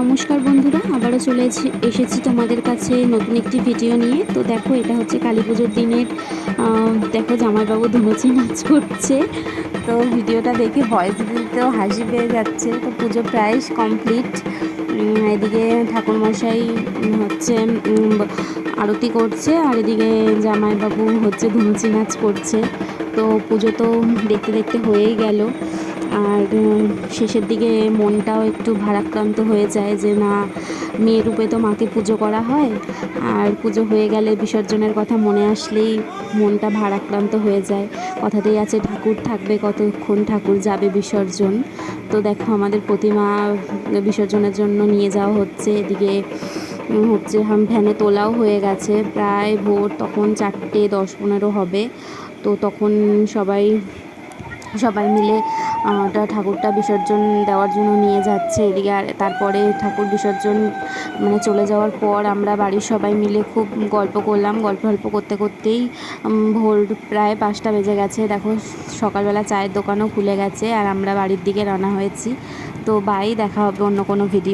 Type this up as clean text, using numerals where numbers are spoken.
নমস্কার বন্ধুরা, আবারও চলে এসেছি তোমাদের কাছে নতুন একটি ভিডিও নিয়ে। তো দেখো, এটা হচ্ছে কালী পুজোর দিনের দেখো জামাইবাবু ধুনুচি নাচ করছে। তো ভিডিওটা দেখে ভয়েস দিতেও হাসি পেয়ে যাচ্ছে। তো পুজো প্রায় কমপ্লিট। এদিকে ঠাকুরমশাই হচ্ছে আরতি করছে, আর এদিকে জামাইবাবু হচ্ছে ধুনুচি নাচ করছে। তো পুজো তো দেখতে দেখতে হয়েই গেল। আর শেষের দিকে মনটাও একটু ভারাক্রান্ত হয়ে যায় যে না, মেয়ে রূপে তো মাকে পুজো করা হয়, আর পুজো হয়ে গেলে বিসর্জনের কথা মনে আসলেই মনটা ভারাক্রান্ত হয়ে যায়। কথাতেই আছে, ঠাকুর থাকবে কতক্ষণ ঠাকুর যাবে বিসর্জন। তো দেখো, আমাদের প্রতিমা বিসর্জনের জন্য নিয়ে যাওয়া হচ্ছে। এদিকে হচ্ছে ভ্যানে তোলাও হয়ে গেছে, প্রায় ভোর তখন 4:10-15 হবে। তো তখন সবাই মিলে ঠাকুরটা বিসর্জন দেওয়ার জন্য নিয়ে যাচ্ছে এদিকে। আর তারপরে ঠাকুর বিসর্জন চলে যাওয়ার পর আমরা বাড়ির সবাই মিলে খুব গল্প করলাম। গল্প করতে করতেই ভোর প্রায় 5টা বেজে গেছে। দেখো, সকালবেলা চায়ের দোকানও খুলে গেছে, আর আমরা বাড়ির দিকে রওনা হয়েছি। তো বাই, দেখা হবে অন্য কোনো ভিডিও।